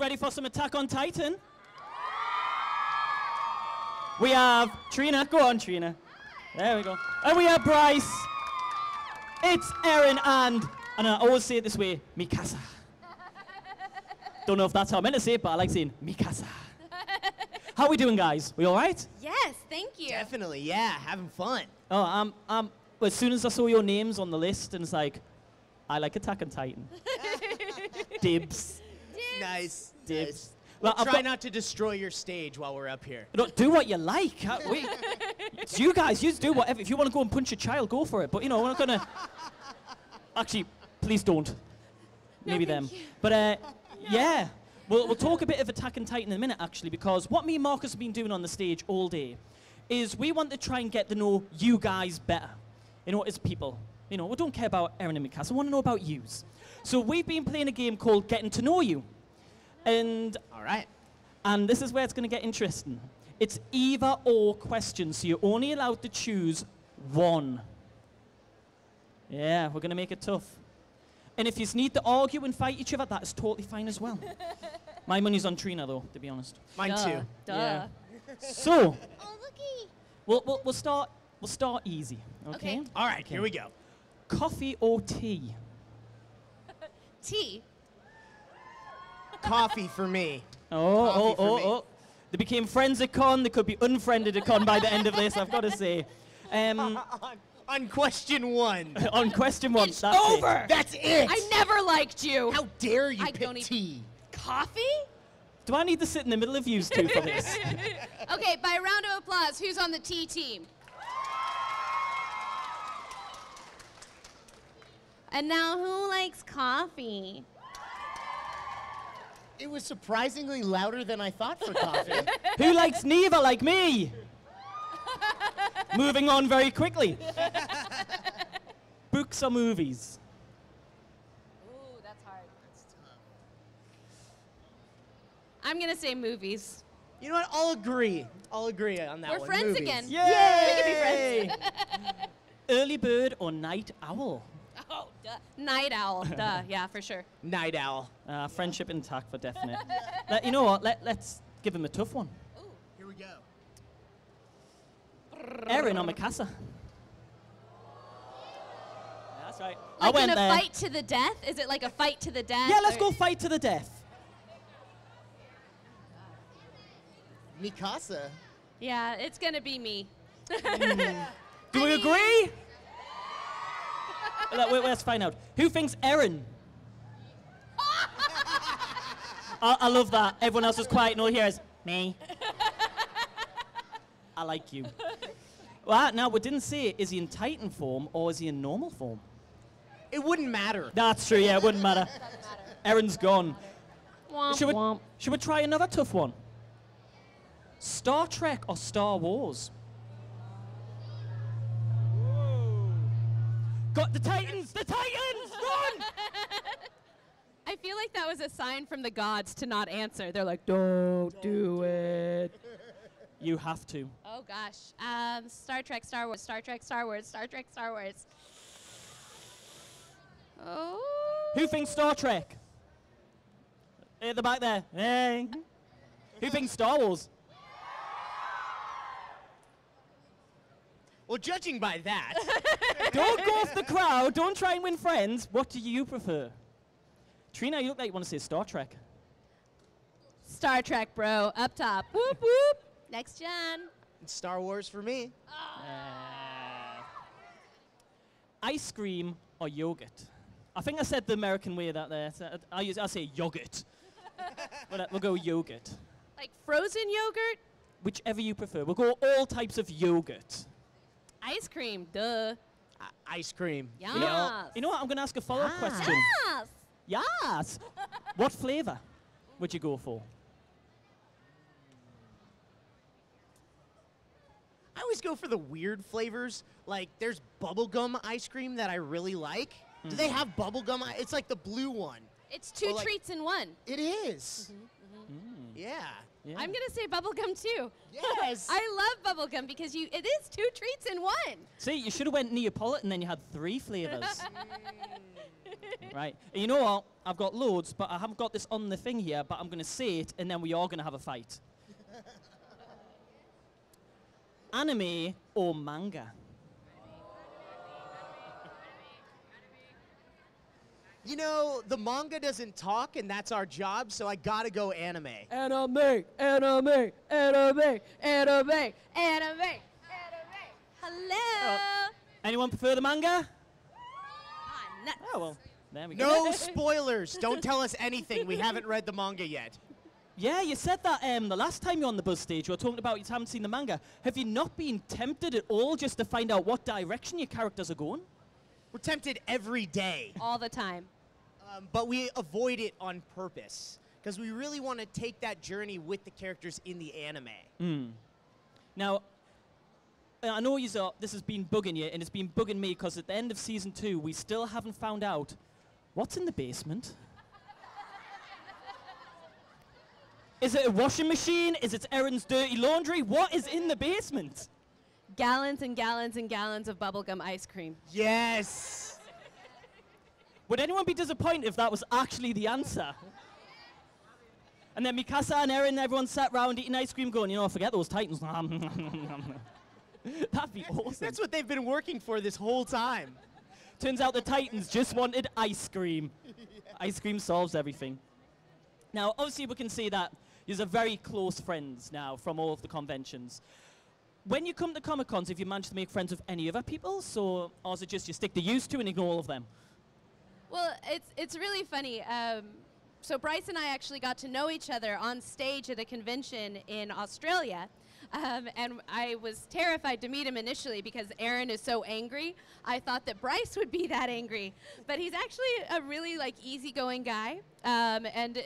ready for some Attack on Titan? We have Trina. Go on, Trina. There we go. And we have Bryce. It's Erin and I always say it this way, Mikasa. Don't know if that's how I meant to say it, but I like saying Mikasa. How are we doing, guys? We all right? Yes, thank you. Definitely, yeah, having fun. Oh, well, as soon as I saw your names on the list, and it's like, I like Attack on Titan. Dibs. Nice. Dibs. Nice. Well, Well, try not to destroy your stage while we're up here. No, do what you like. It's you guys. You do whatever. If you want to go and punch a child, go for it. But, you know, we're not going to... Actually, please don't. Maybe them. You. But, yeah. We'll talk a bit of Attack on Titan in a minute, actually, because what me and Marcus have been doing on the stage all day is we want to try and get to know you guys better, you know, as people. You know, we don't care about Erin and Mikasa. I want to know about yous. So we've been playing a game called Getting to Know You. And All right. And this is where it's going to get interesting. It's either or questions, so you're only allowed to choose one. Yeah, we're going to make it tough. And if you need to argue and fight each other, that is totally fine as well. My money's on Trina, though, to be honest. Mine too. Duh. Yeah. So, Oh, looky. we'll start easy, okay? Okay. All right, here we go. Coffee or tea? Tea. Coffee for me. Oh. for me. They became friends at con. They could be unfriended at con by the end of this, I've got to say. On question one. On question one, It's that's over. it. That's it. I never liked you. How dare you I don't pick even- tea? Coffee? Do I need to sit in the middle of you two for this? Okay, by a round of applause, who's on the tea team? And now, who likes coffee? It was surprisingly louder than I thought for coffee. Who likes neither like me? Moving on very quickly. Books or movies? Ooh, that's hard. I'm gonna say movies. You know what? I'll agree. I'll agree on that We're one. friends Movies. again. Yay! We can be friends. Early bird or night owl? Oh, duh. Night owl. Duh. Yeah, for sure. Night owl. Friendship intact for definite. You know what? Let's give him a tough one. Here we go. Erin or Mikasa? That's right. I Like in went a there. fight to the death? Is it like a fight to the death? Yeah, let's or- go fight to the death. Mikasa. Yeah, it's gonna be me. Do we agree? Let's find out. Who thinks Erin? I love that. Everyone else is quiet and all here is me. I like you. Well, now we didn't say, is he in Titan form or is he in normal form? It wouldn't matter. That's true, yeah, it wouldn't matter. Erin's gone. Womp, Should womp. we try another tough one? Star Trek or Star Wars? Got the Titans! The Titans! Run! I feel like that was a sign from the gods to not answer. They're like, don't do it. You have to. Oh gosh. Star Trek, Star Wars, Star Trek, Star Wars, Star Trek, Star Wars. Oh. Who thinks Star Trek? At the back there. Hey. Who thinks Star Wars? Well, judging by that, Don't go off the crowd. Don't try and win friends. What do you prefer? Trina, you look like you want to say Star Trek. Star Trek, bro. Up top. Whoop, whoop. Next gen. it's Star Wars for me. Ice cream or yogurt? I think I said the American way of that there. So I'll say yogurt. We'll go yogurt. Like frozen yogurt? Whichever you prefer. We'll go all types of yogurt. Ice cream. Duh. Ice cream. Yes. You know what? I'm going to ask a follow-up question. Yes. Yes. What flavor would you go for? I always go for the weird flavors. Like, there's bubblegum ice cream that I really like. Do they have bubblegum? It's like the blue one. It's two Or like- treats in one. It is. Yeah. Yeah. I'm gonna say bubblegum too. Yes. I love bubblegum because it is 2 treats in one. See, you should have went Neapolitan, then you had 3 flavors. Right. And you know what? I've got loads, but I haven't got this on the thing here, but I'm going to say it, and then we are going to have a fight. Anime or manga? You know, the manga doesn't talk, and that's our job, so I gotta go anime. Anime, anime, anime, anime, anime. Hello. Anyone prefer the manga? Ah, nuts. Oh, well, there we go. No spoilers. Don't tell us anything. We haven't read the manga yet. Yeah, you said that the last time you were on the buzz stage, you were talking about you haven't seen the manga. Have you not been tempted at all just to find out what direction your characters are going? We're tempted every day, All the time. but we avoid it on purpose because we really want to take that journey with the characters in the anime. Now, I know this has been bugging you, and it's been bugging me because at the end of season 2, we still haven't found out what's in the basement. Is it a washing machine? Is it Erin's dirty laundry? What is in the basement? Gallons and gallons and gallons of bubblegum ice cream. Yes. Would anyone be disappointed if that was actually the answer? And then Mikasa and Erin, everyone sat round eating ice cream going, you know, forget those Titans. That'd be awesome. That's what they've been working for this whole time. Turns out the Titans just wanted ice cream. Ice cream solves everything. Now, obviously, we can see that you're very close friends now from all of the conventions. When you come to Comic-Cons, have you managed to make friends with any other people? Or is it just you stick to used to and ignore all of them? Well, it's really funny. So Bryce and I actually got to know each other on stage at a convention in Australia. And I was terrified to meet him initially because Erin is so angry. I thought that Bryce would be that angry, but he's actually a really easygoing guy. And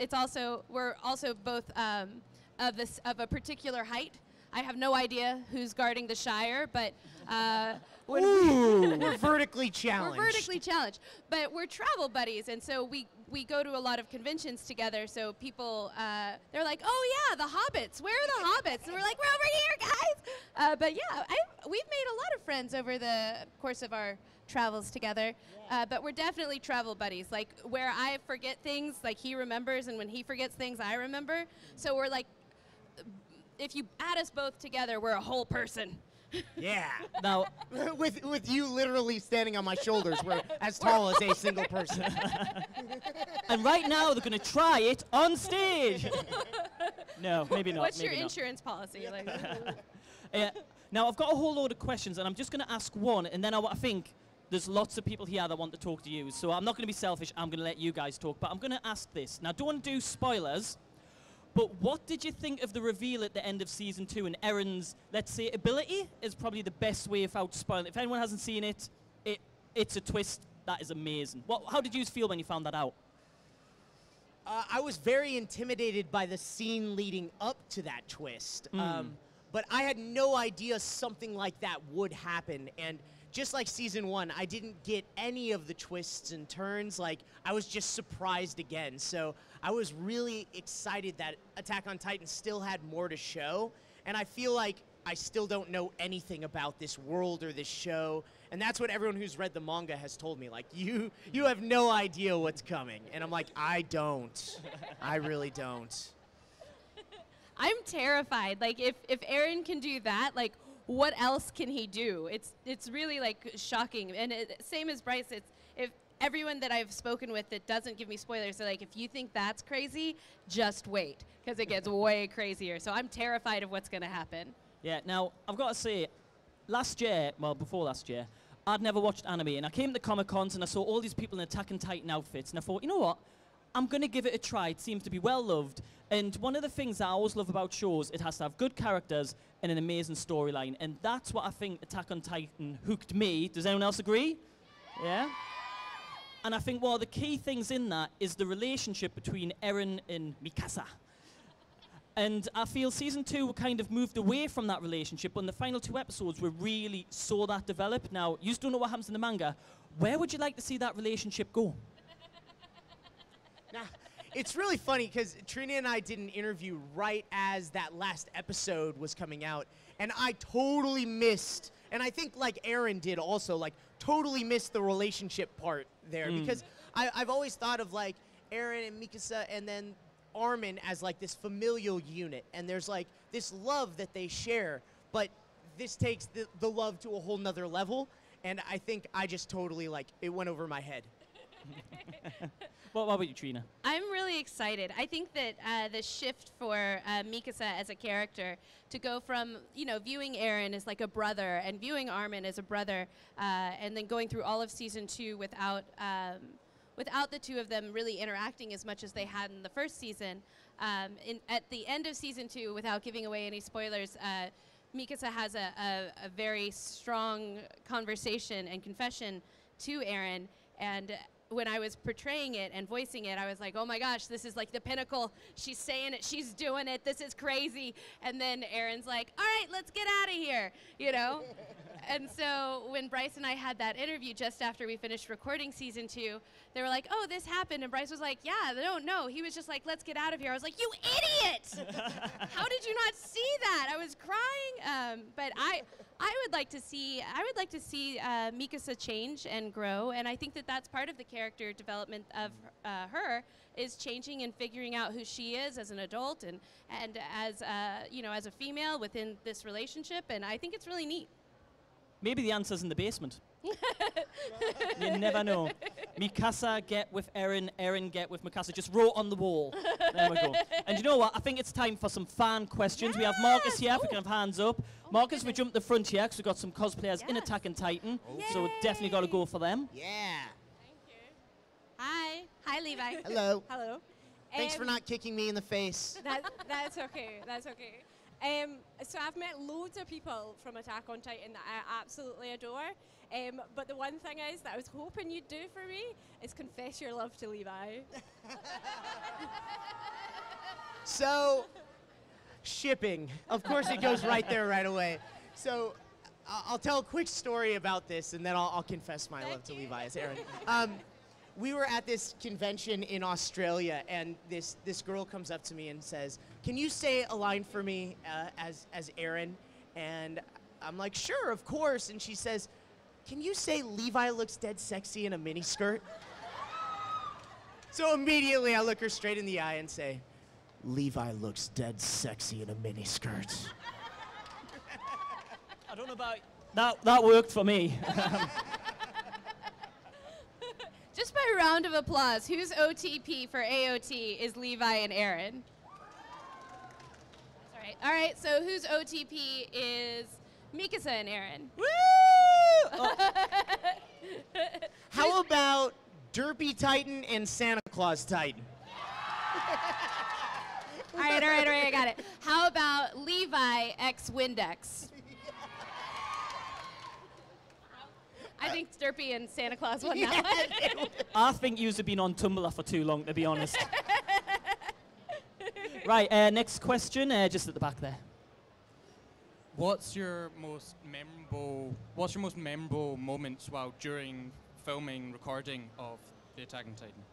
we're also both of a particular height. I have no idea who's guarding the Shire, but We're vertically challenged. we're vertically challenged. But we're travel buddies, and so we go to a lot of conventions together. So people, they're like, "Oh yeah, the Hobbits. Where are the Hobbits?" And we're like, "We're over here, guys." But yeah, we've made a lot of friends over the course of our travels together. But we're definitely travel buddies. Like where I forget things, like he remembers, and when he forgets things, I remember. So we're like, if you add us both together, we're a whole person. Yeah. Now, with you literally standing on my shoulders, we're as tall as a single person. and right now they're going to try it on stage. No, maybe not. What's your maybe not. insurance policy? Like, Now, I've got a whole load of questions, and I'm just going to ask one, and then I think there's lots of people here that want to talk to you. So I'm not going to be selfish. I'm going to let you guys talk. But I'm going to ask this. Now, don't do spoilers. But what did you think of the reveal at the end of season 2 and Erin's, let's say, ability is probably the best way without spoiling. If anyone hasn't seen it, it's a twist that is amazing. How did you feel when you found that out? I was very intimidated by the scene leading up to that twist. But I had no idea something like that would happen. And just like season 1, I didn't get any of the twists and turns. Like, I was just surprised again. So I was really excited that Attack on Titan still had more to show. And I feel like I still don't know anything about this world or this show. And that's what everyone who's read the manga has told me. Like, you have no idea what's coming. And I'm like, I don't. I really don't. I'm terrified. Like, if Eren can do that, like, what else can he do? It's really shocking. And same as Bryce, if everyone that I've spoken with that doesn't give me spoilers, they're like, if you think that's crazy, just wait, because it gets way crazier. So I'm terrified of what's going to happen. Yeah, now, I've got to say, before last year, I'd never watched anime, and I came to Comic-Cons and I saw all these people in Attack on Titan outfits, and I thought, you know what? I'm going to give it a try. It seems to be well loved. And one of the things I always love about shows, it has to have good characters and an amazing storyline. And that's what I think Attack on Titan hooked me. Does anyone else agree? Yeah? And I think one of the key things in that is the relationship between Eren and Mikasa. And I feel season 2 kind of moved away from that relationship, but in the final 2 episodes we really saw that develop. Now, you don't know what happens in the manga. Where would you like to see that relationship go? Now, It's really funny because Trina and I did an interview right as that last episode was coming out, and I totally missed, and I think like Aaron did also, like totally missed the relationship part there because I've always thought of like Aaron and Mikasa and then Armin as like this familial unit, and there's like this love that they share, but this takes the love to a whole nother level, and I think I just totally like it went over my head. What about you, Trina? I'm really excited. I think that the shift for Mikasa as a character to go from, viewing Eren as like a brother and viewing Armin as a brother, and then going through all of season 2 without the two of them really interacting as much as they had in the first season. At the end of season 2, without giving away any spoilers, Mikasa has a very strong conversation and confession to Eren, and when I was portraying it and voicing it, I was like, oh my gosh, this is like the pinnacle. She's saying it, she's doing it, this is crazy. And then Aaron's like, all right, let's get out of here, And so when Bryce and I had that interview just after we finished recording season 2, they were like, oh, this happened. And Bryce was like, yeah, no. He was just like, let's get out of here. I was like, you idiot! How did you not see that? I was crying. But I would like to see Mikasa change and grow, and I think that that's part of the character development of her is changing and figuring out who she is as an adult and as as a female within this relationship, and I think it's really neat. Maybe the answer's in the basement. You never know. Mikasa get with Eren, Eren get with Mikasa. Just wrote on the wall. There we go. And you know what? I think it's time for some fan questions. We have Marcus here. If we can have hands up. Marcus, we jump the front here because we've got some cosplayers in Attack on Titan. So definitely got to go for them. Yeah. Thank you. Hi, Levi. Hello. Hello. Thanks for not kicking me in the face. That's okay. That's okay. So I've met loads of people from Attack on Titan that I absolutely adore. But the one thing is that I was hoping you'd do for me is confess your love to Levi. So, shipping. Of course it goes right there right away. So, I'll tell a quick story about this, and then I'll confess my love to Levi as Aaron. We were at this convention in Australia, and this girl comes up to me and says, "Can you say a line for me as Aaron?" And I'm like, "Sure, of course." And she says, "Can you say Levi looks dead sexy in a miniskirt?" So immediately I look her straight in the eye and say, "Levi looks dead sexy in a miniskirt." I don't know about that worked for me. Just by a round of applause, whose OTP for AOT is Levi and Aaron? That's all right. All right, so whose OTP is Mikasa and Aaron? Woo! Oh. How about Derpy Titan and Santa Claus Titan? All right, I got it. How about Levi x Windex? I think Derpy and Santa Claus won that one. I think you've been on Tumblr for too long, to be honest. Right, next question, just at the back there. What's your most memorable moments while during filming, recording of the Attack on Titan?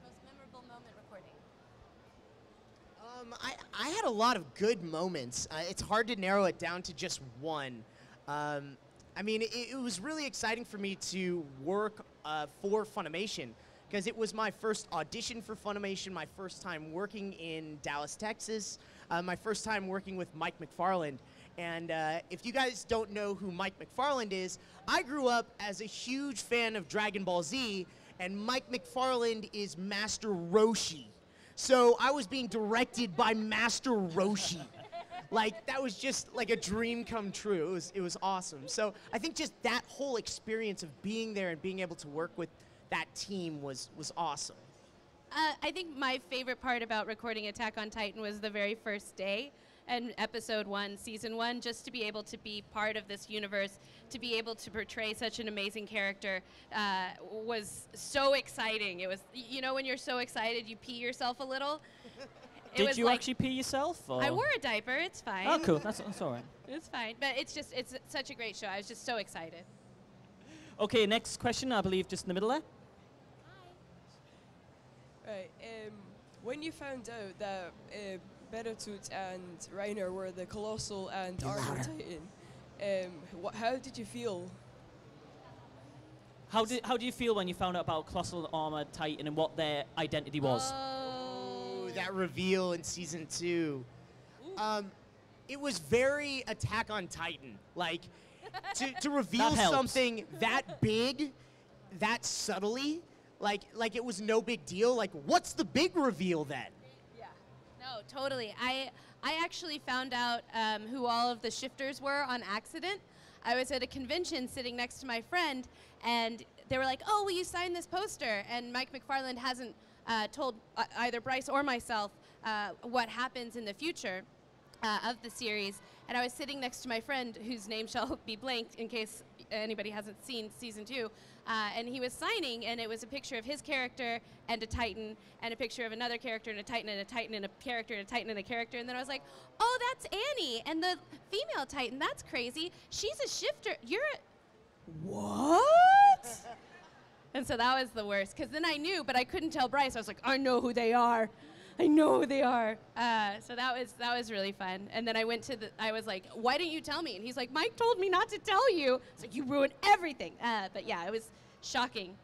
Most memorable moment recording. I had a lot of good moments. It's hard to narrow it down to just one. I mean, it was really exciting for me to work for Funimation because it was my first audition for Funimation, my first time working in Dallas, Texas, my first time working with Mike McFarland. And if you guys don't know who Mike McFarland is, I grew up as a huge fan of Dragon Ball Z, and Mike McFarland is Master Roshi. So I was being directed by Master Roshi. Like, that was just like a dream come true. It was awesome. So I think just that whole experience of being there and being able to work with that team was awesome. I think my favorite part about recording Attack on Titan was the very first day and episode 1, season 1, just to be able to be part of this universe, to be able to portray such an amazing character was so exciting. It was, when you're so excited, you pee yourself a little. Did you actually pee yourself? Or? I wore a diaper. It's fine. Oh, cool. That's all right. It's fine. But it's such a great show. I was just so excited. Okay, next question, I believe just in the middle there. Right. when you found out that Beretut and Reiner were the Colossal and Armor Titan, how did you feel? How do you feel when you found out about Colossal Armored Titan and what their identity was? Oh, that reveal in season 2. It was very Attack on Titan. Like, to reveal something that big, that subtly, like it was no big deal. Like, what's the big reveal then? Yeah. No, totally. I actually found out who all of the shifters were on accident. I was at a convention sitting next to my friend, and they were like, "Oh, will you sign this poster?" And Mike McFarland hasn't told either Bryce or myself what happens in the future of the series. And I was sitting next to my friend, whose name shall be blanked in case anybody hasn't seen season 2, and he was signing, and it was a picture of his character and a Titan, and a picture of another character and a Titan and a Titan and a character and a Titan and a character, and then I was like, "Oh, that's Annie, and the female Titan, that's crazy. She's a shifter. You're a..." What? And so that was the worst, because then I knew, but I couldn't tell Bryce. I was like, "I know who they are. I know who they are." So that was really fun. And then I was like, "Why didn't you tell me?" And he's like, "Mike told me not to tell you." It's like, "You ruined everything." But yeah, it was shocking.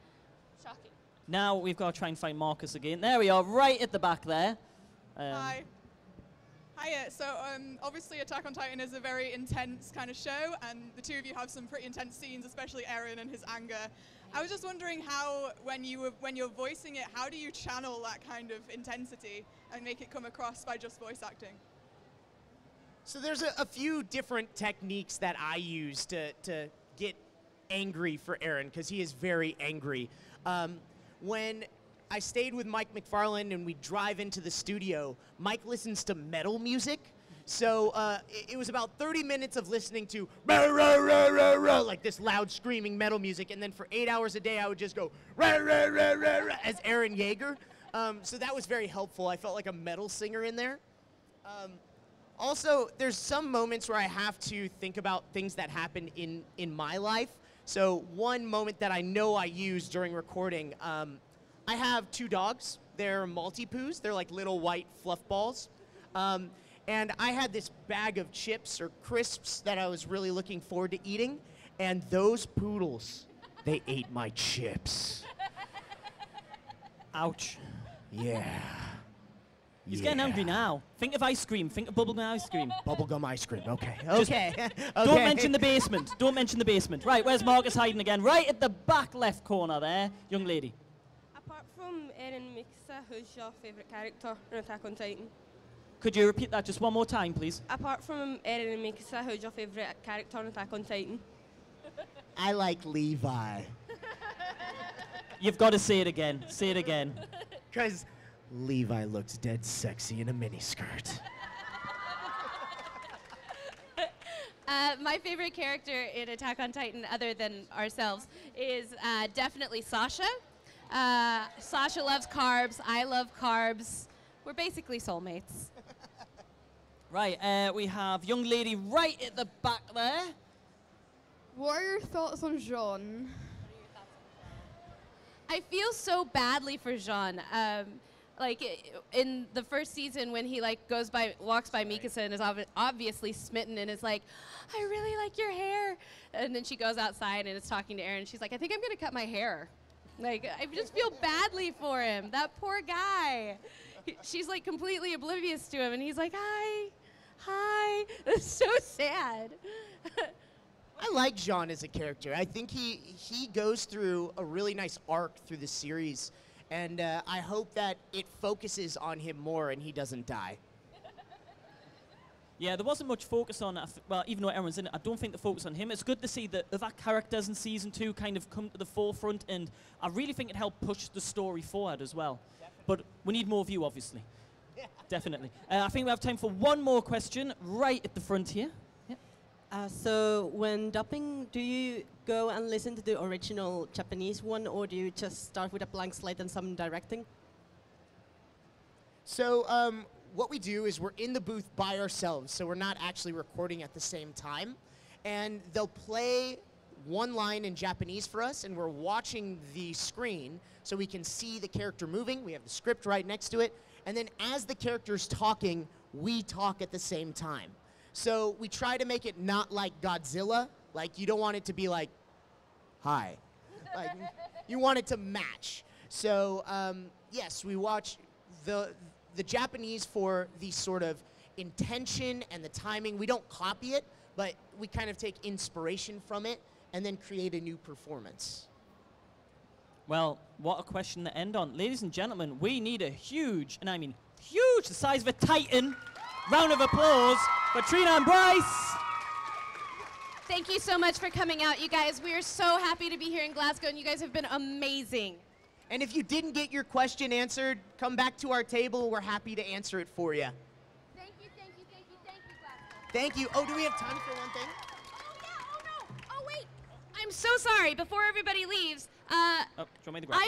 Shocking. Now we've got to try and find Marcus again. There we are, right at the back there. Hi. Hiya. So obviously Attack on Titan is a very intense kind of show, and the two of you have some pretty intense scenes, especially Eren and his anger. I was just wondering how, when you're voicing it, how do you channel that kind of intensity and make it come across by just voice acting? So there's a few different techniques that I use to get angry for Eren, because he is very angry. When I stayed with Mike McFarland and we drive into the studio, Mike listens to metal music. So it was about 30 minutes of listening to rah, rah, rah, rah, rah, like this loud screaming metal music, and then for 8 hours a day I would just go rah, rah, rah, rah, rah, as Eren Yeager. So that was very helpful. I felt like a metal singer in there. Also, there's some moments where I have to think about things that happen in my life. So one moment that I know I use during recording, I have 2 dogs. They're Maltipoos. They're like little white fluff balls. And I had this bag of chips or crisps that I was really looking forward to eating, and those poodles, they ate my chips. Ouch. Yeah. He's getting hungry now. Think of ice cream. Think of bubblegum ice cream. Bubblegum ice cream. Okay. Just Okay. Don't mention the basement. Don't mention the basement. Right, where's Marcus hiding again? Right at the back left corner there, young lady. Apart from Eren Mikasa, who's your favourite character in Attack on Titan? Could you repeat that just one more time, please? Apart from Eren and Mikasa, who's your favourite character in Attack on Titan? I like Levi. You've got to say it again. Say it again. Because Levi looks dead sexy in a miniskirt. My favorite character in Attack on Titan, other than ourselves, is definitely Sasha. Sasha loves carbs. I love carbs. We're basically soulmates. Right, we have young lady right at the back there. What are your thoughts on Jean? I feel so badly for Jean. Like in the first season, when he walks by Mikasa and is obviously smitten and is like, "I really like your hair," and then she goes outside and is talking to Eren. She's like, "I think I'm gonna cut my hair." Like, I just feel badly for him. That poor guy. She's like completely oblivious to him, and he's like, hi. It's so sad. I like Jean as a character. I think he goes through a really nice arc through the series, and I hope that it focuses on him more and he doesn't die. Yeah, there wasn't much focus on, well, even though everyone's in it, I don't think the focus on him. It's good to see the other characters in Season 2 kind of come to the forefront, and I really think it helped push the story forward as well. Definitely. But we need more of you, obviously. Yeah. Definitely. I think we have time for one more question right at the front here. Yeah. So when dubbing, do you go and listen to the original Japanese one, or do you just start with a blank slate and some directing? So what we do is we're in the booth by ourselves, so we're not actually recording at the same time. And they'll play one line in Japanese for us, and we're watching the screen so we can see the character moving. We have the script right next to it, and then as the character's talking, we talk at the same time. So we try to make it not like Godzilla. Like, you don't want it to be like, hi. Like, you want it to match. So, yes, we watch the Japanese for the sort of intention and the timing. We don't copy it, but we kind of take inspiration from it and then create a new performance. Well, what a question to end on. Ladies and gentlemen, we need a huge, and I mean huge, the size of a titan, round of applause for Trina and Bryce. Thank you so much for coming out, you guys. We are so happy to be here in Glasgow, and you guys have been amazing. And if you didn't get your question answered, come back to our table. We're happy to answer it for you. Thank you, thank you, thank you, thank you, Glasgow. Thank you. Oh, do we have time for one thing? Oh, yeah, oh, no. Oh, wait. I'm so sorry. Before everybody leaves, Oh, do you want me to grab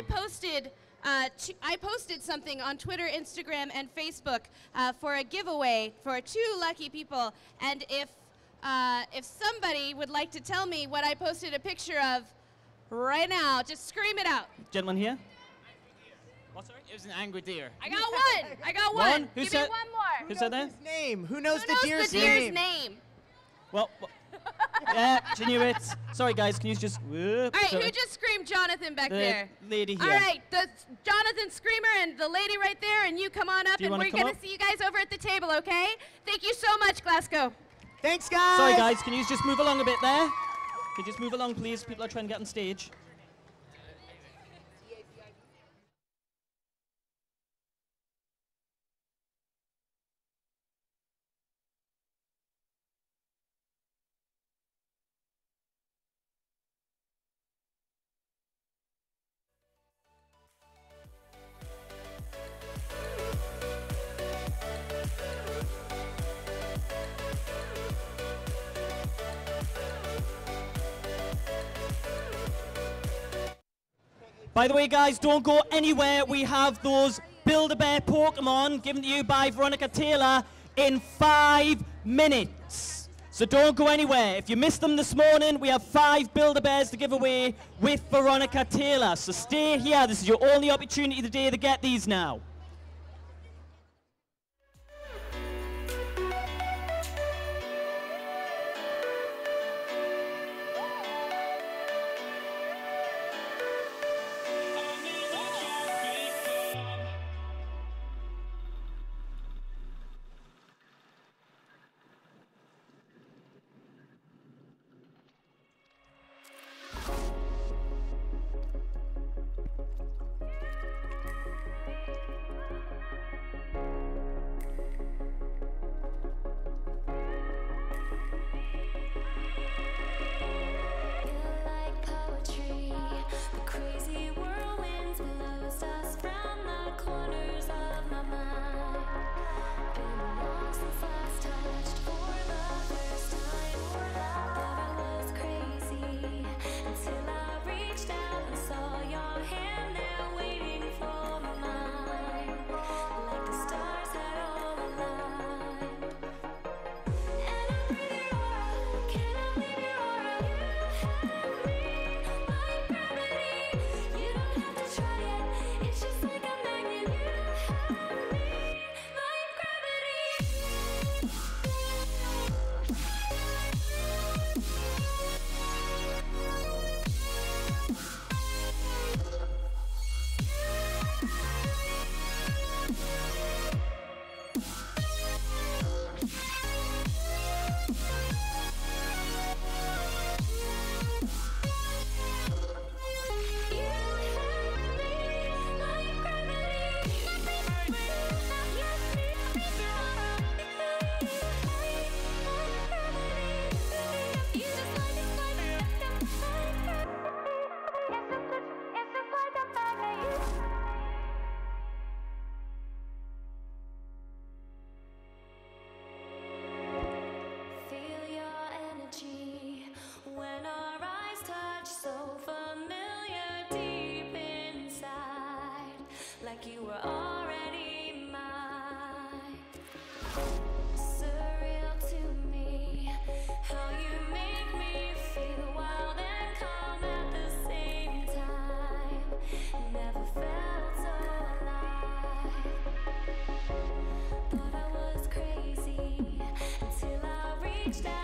I posted something on Twitter, Instagram, and Facebook for a giveaway for 2 lucky people. And if somebody would like to tell me what I posted a picture of right now, just scream it out. Gentleman here. What, sorry? It was an angry deer. I got one. I got one. Who Give said- me one more. Who said that? His name. Who knows Who the knows deer's the deer's name? name? Well, yeah, she knew it. Sorry, guys, can you just... All right, who just screamed Jonathan back The there? lady here. All right, the Jonathan Screamer and the lady right there, and you come on up, Do you and wanna we're come going to up? see you guys over at the table, okay? Thank you so much, Glasgow. Thanks, guys. Sorry, guys, can you just move along a bit there? Can you just move along, please? People are trying to get on stage. By the way, guys, don't go anywhere. We have those Build-A-Bear Pokemon given to you by Veronica Taylor in 5 minutes. So don't go anywhere. If you missed them this morning, we have 5 Build-A-Bears to give away with Veronica Taylor. So stay here. This is your only opportunity today to get these now. next time.